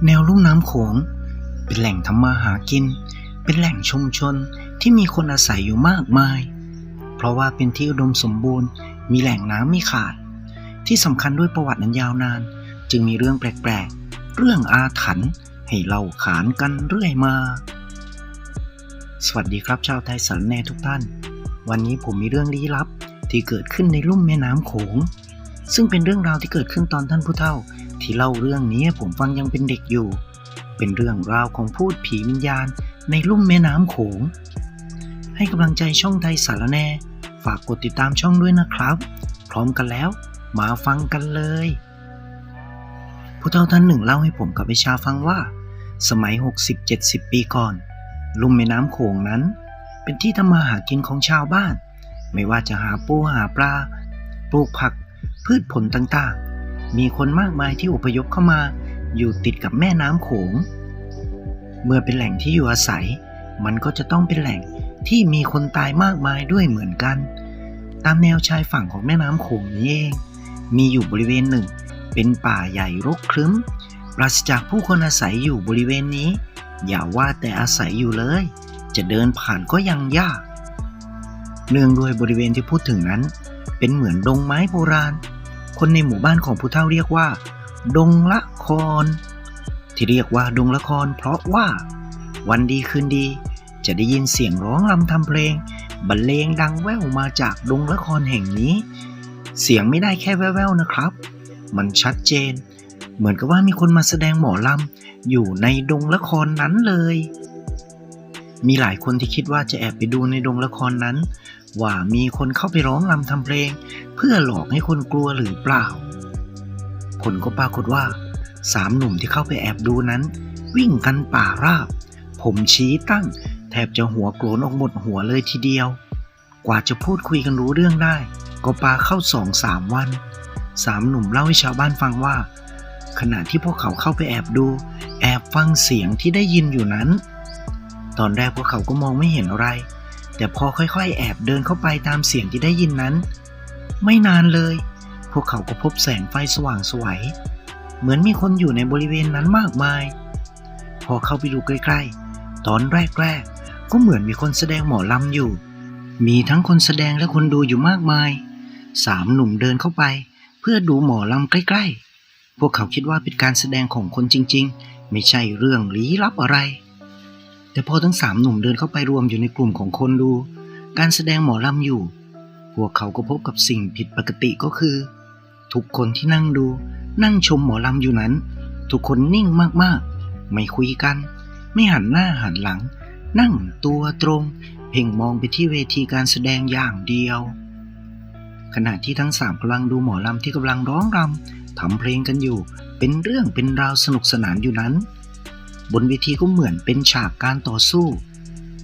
แนวลุ่มน้ำโขงเป็นแหล่งทำมาหากินเป็นแหล่งชุมชนที่มีคนอาศัยอยู่มากมายเพราะว่าเป็นที่อุดมสมบูรณ์มีแหล่งน้ำไม่ขาดที่สำคัญด้วยประวัติอันยาวนานจึงมีเรื่องแปลกๆเรื่องอาถรรพ์ให้เล่าขานกันเรื่อยมาสวัสดีครับชาวไทยสารแหน่ทุกท่านวันนี้ผมมีเรื่องลี้ลับที่เกิดขึ้นในลุ่มแม่น้ำโขงซึ่งเป็นเรื่องราวที่เกิดขึ้นตอนท่านผู้เฒ่าที่เล่าเรื่องนี้ผมฟังยังเป็นเด็กอยู่เป็นเรื่องราวของพูดผีวิญญาณในลุ่มแม่น้ำโขงให้กำลังใจช่องไทยสารแหน่ฝากกดติดตามช่องด้วยนะครับพร้อมกันแล้วมาฟังกันเลยผู้เฒ่าท่านหนึ่งเล่าให้ผมกับวิชาฟังว่าสมัย 60-70 ปีก่อนลุ่มแม่น้ำโขงนั้นเป็นที่ทำมาหากินของชาวบ้านไม่ว่าจะหาปูหาปลาปลูกผักพืชผลต่างๆมีคนมากมายที่อพยพเข้ามาอยู่ติดกับแม่น้ำโขงเมื่อเป็นแหล่งที่อยู่อาศัยมันก็จะต้องเป็นแหล่งที่มีคนตายมากมายด้วยเหมือนกันตามแนวชายฝั่งของแม่น้ำโขงนี้เองมีอยู่บริเวณหนึ่งเป็นป่าใหญ่รกครึ้มปราศจากผู้คนอาศัยอยู่บริเวณนี้อย่าว่าแต่อาศัยอยู่เลยจะเดินผ่านก็ยังยากเนื่องด้วยบริเวณที่พูดถึงนั้นเป็นเหมือนดงไม้โบราณคนในหมู่บ้านของผู้เฒ่าเรียกว่าดงละครที่เรียกว่าดงละครเพราะว่าวันดีคืนดีจะได้ยินเสียงร้องรำทำเพลงบรรเลงดังแว่วมาจากดงละครแห่งนี้เสียงไม่ได้แค่แว่วๆนะครับมันชัดเจนเหมือนกับว่ามีคนมาแสดงหมอลำอยู่ในดงละครนั้นเลยมีหลายคนที่คิดว่าจะแอบไปดูในดงละครนั้นว่ามีคนเข้าไปร้องรำทำเพลงเพื่อหลอกให้คนกลัวหรือเปล่าผลก็ปรากฏว่า3 หนุ่มที่เข้าไปแอบดูนั้นวิ่งกันป่าราบผมชี้ตั้งแทบจะหัวโกรนออกหมดหัวเลยทีเดียวกว่าจะพูดคุยกันรู้เรื่องได้ก็ปาเข้า 2-3 วัน3 หนุ่มเล่าให้ชาวบ้านฟังว่าขณะที่พวกเขาเข้าไปแอบดูแอบฟังเสียงที่ได้ยินอยู่นั้นตอนแรกพวกเขาก็มองไม่เห็นอะไรแต่พอค่อยๆแอบเดินเข้าไปตามเสียงที่ได้ยินนั้นไม่นานเลยพวกเขาก็พบแสงไฟสว่างไสวเหมือนมีคนอยู่ในบริเวณนั้นมากมายพอเข้าไปดูใกล้ๆตอนแรกๆก็เหมือนมีคนแสดงหมอลำอยู่มีทั้งคนแสดงและคนดูอยู่มากมาย3 หนุ่มเดินเข้าไปเพื่อดูหมอลำใกล้ๆพวกเขาคิดว่าเป็นการแสดงของคนจริงๆไม่ใช่เรื่องลี้ลับอะไรแต่พอทั้ง3 หนุ่มเดินเข้าไปรวมอยู่ในกลุ่มของคนดูการแสดงหมอลำอยู่พวกเขาก็พบกับสิ่งผิดปกติก็คือทุกคนที่นั่งดูนั่งชมหมอลำอยู่นั้นทุกคนนิ่งมากๆไม่คุยกันไม่หันหน้าหันหลังนั่งตัวตรงเพ่งมองไปที่เวทีการแสดงอย่างเดียวขณะที่ทั้ง3กำลังดูหมอลำที่กำลังร้องรำทำเพลงกันอยู่เป็นเรื่องเป็นราวสนุกสนานอยู่นั้นบนเวทีก็เหมือนเป็นฉากการต่อสู้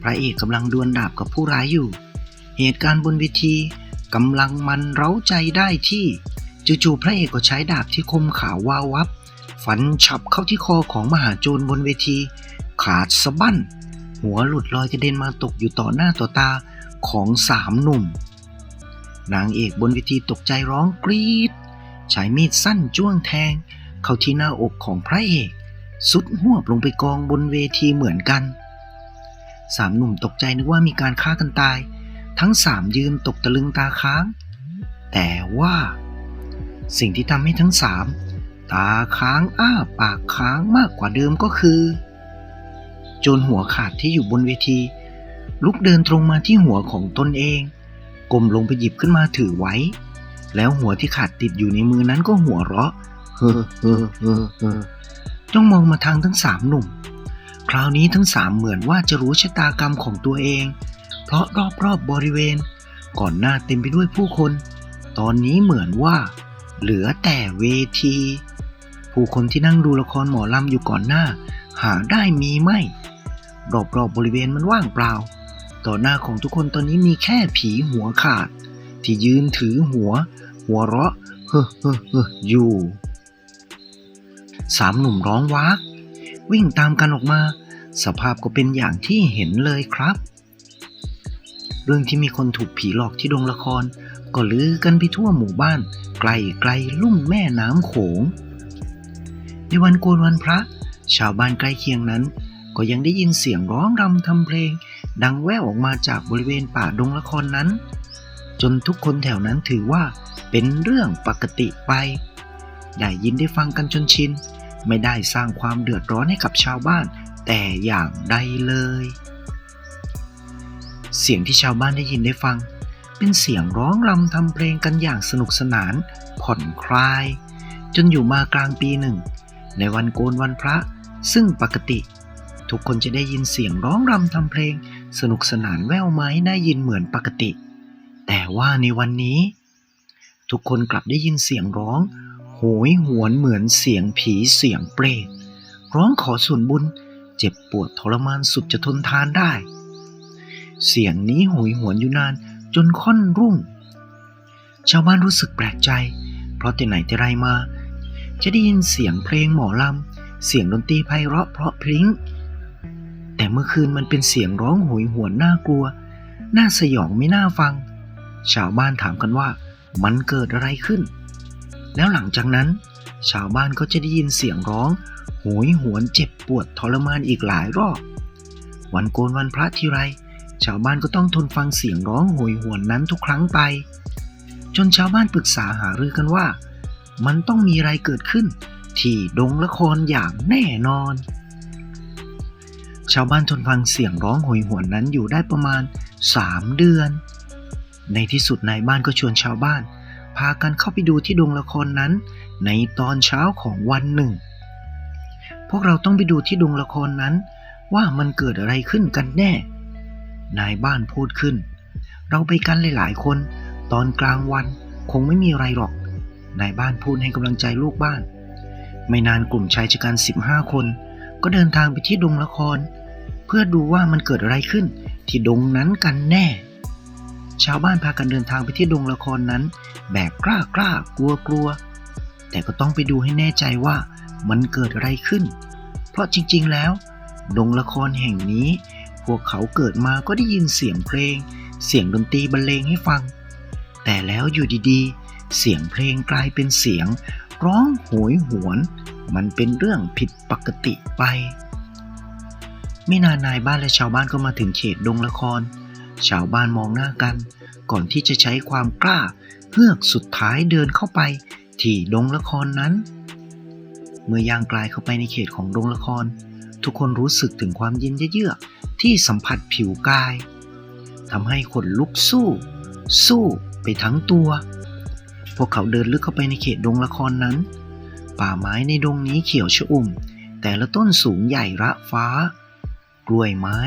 พระเอกกำลังดวลดาบกับผู้ร้ายอยู่เหตุการณ์บนเวทีกำลังมันเร้าใจได้ที่จู่ๆพระเอกก็ใช้ดาบที่คมขาววาววับฟันฉับเข้าที่คอของมหาโจรบนเวทีขาดสะบั้นหัวหลุดลอยกระเด็นมาตกอยู่ต่อหน้าต่อตาของ3 หนุ่มนางเอกบนเวทีตกใจร้องกรี๊ดใช้มีดสั้นจ้วงแทงเข้าที่หน้าอกของพระเอกสุดหวบลงไปกองบนเวทีเหมือนกัน3 หนุ่มตกใจนึกว่ามีการฆ่ากันตายทั้ง3ยืนตกตะลึงตาค้างแต่ว่าสิ่งที่ทำให้ทั้ง3ตาค้างอ้าปากค้างมากกว่าเดิมก็คือโจรหัวขาดที่อยู่บนเวทีลุกเดินตรงมาที่หัวของตนเองก้มลงไปหยิบขึ้นมาถือไว้แล้วหัวที่ขาดติดอยู่ในมือนั้นก็หัวเราะเฮ้อจ้องมองมาทางทั้ง3 หนุ่มคราวนี้ทั้ง3เหมือนว่าจะรู้ชะตากรรมของตัวเองเพราะรอบๆบริเวณก่อนหน้าเต็มไปด้วยผู้คนตอนนี้เหมือนว่าเหลือแต่เวทีผู้คนที่นั่งดูละครหมอลำอยู่ก่อนหน้าหาได้มีไม่รอบๆบริเวณมันว่างเปล่าต่อหน้าของทุกคนตอนนี้มีแค่ผีหัวขาดที่ยืนถือหัวเราะเฮ้ออยู่3 หนุ่มร้องว้ากวิ่งตามกันออกมาสภาพก็เป็นอย่างที่เห็นเลยครับเรื่องที่มีคนถูกผีหลอกที่ดงละครก็ลือกันไปทั่วหมู่บ้านไกลลุ่มแม่น้ำโขงในวันโกนวันพระ ชาวบ้านใกล้เคียงนั้นก็ยังได้ยินเสียงร้องรำทำเพลงดังแว่วออกมาจากบริเวณป่าดงละครนั้นจนทุกคนแถวนั้นถือว่าเป็นเรื่องปกติไปได้ยินได้ฟังกันจนชินไม่ได้สร้างความเดือดร้อนให้กับชาวบ้านแต่อย่างใดเลยเสียงที่ชาวบ้านได้ยินได้ฟังเป็นเสียงร้องรำทำเพลงกันอย่างสนุกสนานผ่อนคลายจนอยู่มากลางปีหนึ่งในวันโกนวันพระซึ่งปกติทุกคนจะได้ยินเสียงร้องรำทำเพลงสนุกสนานแว่วไม้ได้ยินเหมือนปกติแต่ว่าในวันนี้ทุกคนกลับได้ยินเสียงร้องโหยหวนเหมือนเสียงผีเสียงเปรตร้องขอส่วนบุญเจ็บปวดทรมานสุดจะทนทานได้เสียงนี้โหยหวนอยู่นานจนค่อนรุ่งชาวบ้านรู้สึกแปลกใจเพราะแต่ไหนแต่ไรมาจะได้ยินเสียงเพลงหมอลำเสียงดนตรีไพเราะเพราะพริ้งแต่เมื่อคืนมันเป็นเสียงร้องโหยหวนน่ากลัวน่าสยองไม่น่าฟังชาวบ้านถามกันว่ามันเกิดอะไรขึ้นแล้วหลังจากนั้นชาวบ้านก็จะได้ยินเสียงร้องโหยหวนเจ็บปวดทรมานอีกหลายรอบวันโกนวันพระทีไรชาวบ้านก็ต้องทนฟังเสียงร้องโหยหวนนั้นทุกครั้งไปจนชาวบ้านปรึกษาหารือกันว่ามันต้องมีอะไรเกิดขึ้นที่ดงละครอย่างแน่นอนชาวบ้านทนฟังเสียงร้องโหยหวนนั้นอยู่ได้ประมาณ3 เดือนในที่สุดนายบ้านก็ชวนชาวบ้านพากันเข้าไปดูที่ดงละครนั้นในตอนเช้าของวันหนึ่งพวกเราต้องไปดูที่ดงละครนั้นว่ามันเกิดอะไรขึ้นกันแน่นายบ้านพูดขึ้นเราไปกันหลายๆคนตอนกลางวันคงไม่มีอะไรหรอกนายบ้านพูดให้กำลังใจลูกบ้านไม่นานกลุ่มชายชะกัน15 คนก็เดินทางไปที่ดงละครเพื่อดูว่ามันเกิดอะไรขึ้นที่ดงนั้นกันแน่ชาวบ้านพากันเดินทางไปที่ดงละครนั้นแบบกล้ากลัวแต่ก็ต้องไปดูให้แน่ใจว่ามันเกิดอะไรขึ้นเพราะจริงๆแล้วดงละครแห่งนี้พวกเขาเกิดมาก็ได้ยินเสียงเพลงเสียงดนตรีบรรเลงให้ฟังแต่แล้วอยู่ดีๆเสียงเพลงกลายเป็นเสียงร้องโหยหวนมันเป็นเรื่องผิดปกติไปไม่นานนายบ้านและชาวบ้านก็มาถึงเขตดงละครชาวบ้านมองหน้ากันก่อนที่จะใช้ความกล้าเฮือกสุดท้ายเดินเข้าไปที่ดงละครนั้นเมื่อย่างกลายเข้าไปในเขตของดงละครทุกคนรู้สึกถึงความเย็นเยือกที่สัมผัสผิวกายทำให้ขนลุกสู้ไปทั้งตัวพวกเขาเดินลึกเข้าไปในเขตดงละครนั้นป่าไม้ในดงนี้เขียวชอุ่มแต่ละต้นสูงใหญ่ระฟ้ากล้วยไม้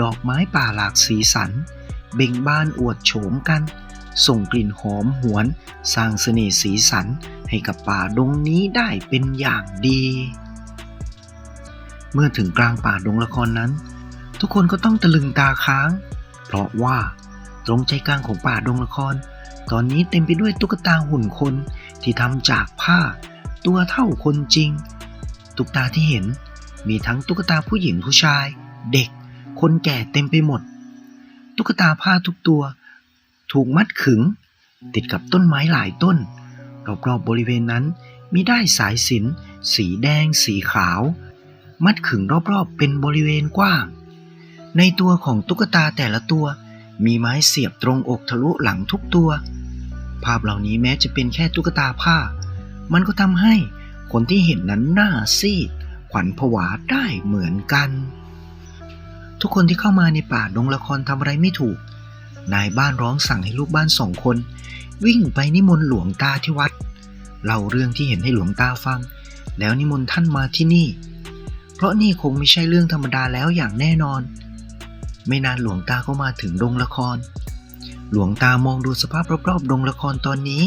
ดอกไม้ป่าหลากสีสันเบ่งบานอวดโฉมกันส่งกลิ่นหอมหวนสร้างเสน่ห์สีสันให้กับป่าดงนี้ได้เป็นอย่างดีเมื่อถึงกลางป่าดงละครนั้นทุกคนก็ต้องตะลึงตาค้างเพราะว่าตรงใจกลางของป่าดงละครตอนนี้เต็มไปด้วยตุ๊กตาหุ่นคนที่ทำจากผ้าตัวเท่าคนจริงตุ๊กตาที่เห็นมีทั้งตุ๊กตาผู้หญิงผู้ชายเด็กคนแก่เต็มไปหมดตุ๊กตาผ้าทุกตัวถูกมัดขึงติดกับต้นไม้หลายต้นรอบๆบริเวณนั้นมีด้ายสายสิญจน์สีแดงสีขาวมัดขึงรอบๆเป็นบริเวณกว้างในตัวของตุ๊กตาแต่ละตัวมีไม้เสียบตรงอกทะลุหลังทุกตัวภาพเหล่านี้แม้จะเป็นแค่ตุ๊กตาผ้ามันก็ทำให้คนที่เห็นนั้นหน้าซีดขวัญผวาได้เหมือนกันทุกคนที่เข้ามาในป่าดงละครทำอะไรไม่ถูกนายบ้านร้องสั่งให้ลูกบ้าน2 คนวิ่งไปนิมนต์หลวงตาที่วัดเล่าเรื่องที่เห็นให้หลวงตาฟังแล้วนิมนต์ท่านมาที่นี่เพราะนี่คงไม่ใช่เรื่องธรรมดาแล้วอย่างแน่นอนไม่นานหลวงตาก็มาถึงดงละครหลวงตามองดูสภาพรอบๆดงละครตอนนี้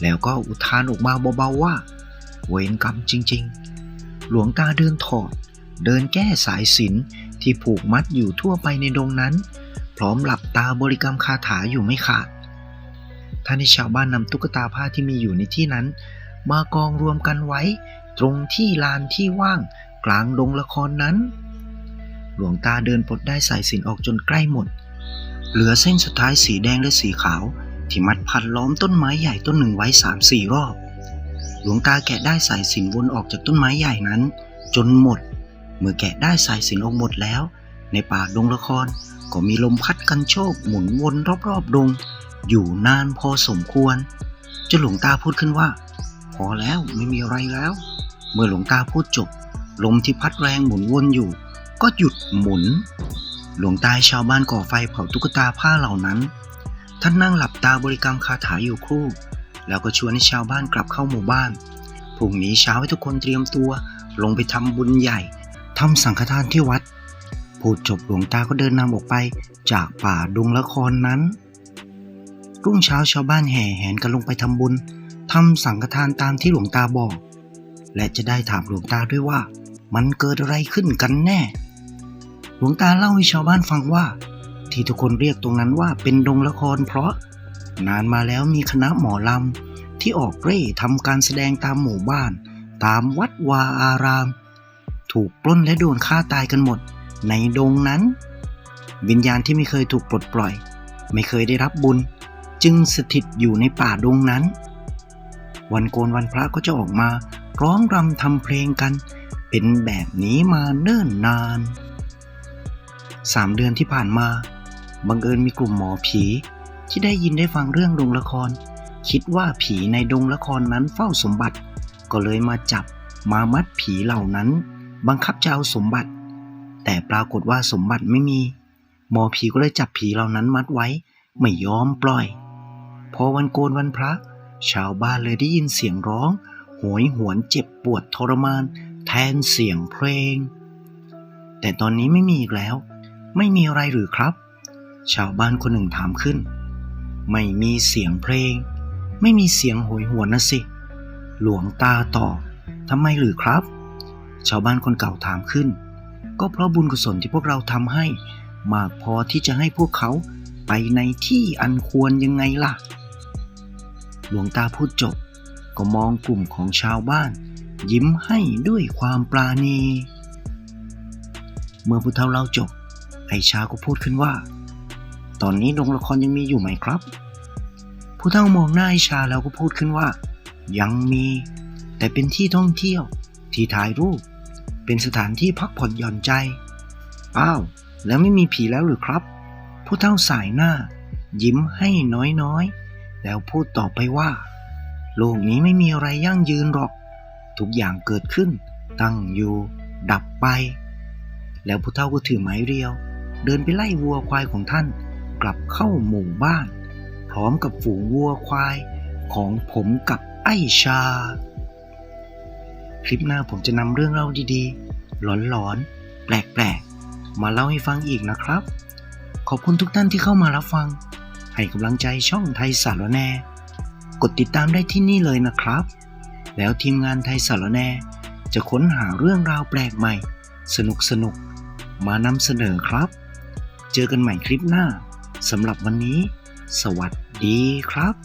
แล้วก็อุทานออกมาเบาๆว่าเวรกรรมจริงๆหลวงตาเดินแก้สายสิญจน์ที่ผูกมัดอยู่ทั่วไปในดงนั้นพร้อมหลับตาบริกรรมคาถาอยู่ไม่ขาดท่านให้ชาวบ้านนำตุ๊กตาผ้าที่มีอยู่ในที่นั้นมากองรวมกันไว้ตรงที่ลานที่ว่างกลางดงละครนั้นหลวงตาเดินปลดได้สายสิญจน์ออกจนใกล้หมดเหลือเส้นสุดท้ายสีแดงและสีขาวที่มัดพันล้อมต้นไม้ใหญ่ต้นหนึ่งไว้ 3-4 รอบหลวงตาแกะได้สายสิญจน์วนออกจากต้นไม้ใหญ่นั้น จนหมดเมื่อแกะได้สายสิญจน์ออกหมดแล้วในป่าดงละครก็มีลมพัดกันโชกหมุนวนรอบๆดงอยู่นานพอสมควรจนหลวงตาพูดขึ้นว่าพอแล้วไม่มีอะไรแล้วเมื่อหลวงตาพูดจบลมที่พัดแรงหมุนวนอยู่ก็หยุดหมุนหลวงตาชาวบ้านก่อไฟเผาตุ๊กตาผ้าเหล่านั้นท่านนั่งหลับตาบริกรรมคาถาอยู่ครู่แล้วก็ชวนให้ชาวบ้านกลับเข้าหมู่บ้านพรุ่งนี้เช้าให้ทุกคนเตรียมตัวลงไปทำบุญใหญ่ทำสังฆทานที่วัดพูดจบหลวงตาก็เดินนำออกไปจากป่าดงละครนั้นรุ่งเช้าชาวบ้านแห่แหนกันลงไปทำบุญทำสังฆทานตามที่หลวงตาบอกและจะได้ถามหลวงตาด้วยว่ามันเกิดอะไรขึ้นกันแน่หลวงตาเล่าให้ชาวบ้านฟังว่าที่ทุกคนเรียกตรงนั้นว่าเป็นดงละครเพราะนานมาแล้วมีคณะหมอลำที่ออกเร่ทำการแสดงตามหมู่บ้านตามวัดวาอารามถูกปล้นและโดนฆ่าตายกันหมดในดงนั้นวิญญาณที่ไม่เคยถูกปลดปล่อยไม่เคยได้รับบุญจึงสถิตอยู่ในป่าดงนั้นวันโกนวันพระก็จะออกมาร้องรำทำเพลงกันเป็นแบบนี้มาเนิ่นนาน3 เดือนที่ผ่านมาบังเอิญมีกลุ่มหมอผีที่ได้ยินได้ฟังเรื่องดงละครคิดว่าผีในดงละครนั้นเฝ้าสมบัติก็เลยมาจับมามัดผีเหล่านั้นบังคับจะเอาสมบัติแต่ปรากฏว่าสมบัติไม่มีหมอผีก็เลยจับผีเหล่านั้นมัดไว้ไม่ยอมปล่อยพอวันโกนวันพระชาวบ้านเลยได้ยินเสียงร้องโหยหวนเจ็บปวดทรมานแทนเสียงเพลงแต่ตอนนี้ไม่มีอีกแล้วไม่มีอะไรหรือครับชาวบ้านคนหนึ่งถามขึ้นไม่มีเสียงเพลงไม่มีเสียงโหยหวนนะสิหลวงตาตอบทำไมหรือครับชาวบ้านคนเก่าถามขึ้นก็เพราะบุญกุศลที่พวกเราทำให้มากพอที่จะให้พวกเขาไปในที่อันควรยังไงล่ะหลวงตาพูดจบก็มองกลุ่มของชาวบ้านยิ้มให้ด้วยความปราณีเมื่อผู้เฒ่าเล่าจบไอ้ชาก็พูดขึ้นว่าตอนนี้โรงละครยังมีอยู่ไหมครับผู้เฒ่ามองหน้าไอ้ชาแล้วก็พูดขึ้นว่ายังมีแต่เป็นที่ท่องเที่ยวที่ถ่ายรูปเป็นสถานที่พักผ่อนหย่อนใจอ้าวแล้วไม่มีผีแล้วหรือครับผู้เฒ่าสายหน้ายิ้มให้น้อยๆแล้วพูดต่อไปว่าโลกนี้ไม่มีอะไรยั่งยืนหรอกทุกอย่างเกิดขึ้นตั้งอยู่ดับไปแล้วผู้เฒ่าก็ถือไม้เรียวเดินไปไล่วัวควายของท่านกลับเข้าหมู่บ้านพร้อมกับฝูงวัวควายของผมกับไอ้ชาคลิปหน้าผมจะนำเรื่องเล่าดีๆหลอนๆแปลกๆมาเล่าให้ฟังอีกนะครับขอบคุณทุกท่านที่เข้ามารับฟังให้กำลังใจช่องไทยสารแหน่กดติดตามได้ที่นี่เลยนะครับแล้วทีมงานไทยสารแหน่จะค้นหาเรื่องราวแปลกใหม่สนุกๆมานำเสนอครับเจอกันใหม่คลิปหน้าสำหรับวันนี้สวัสดีครับ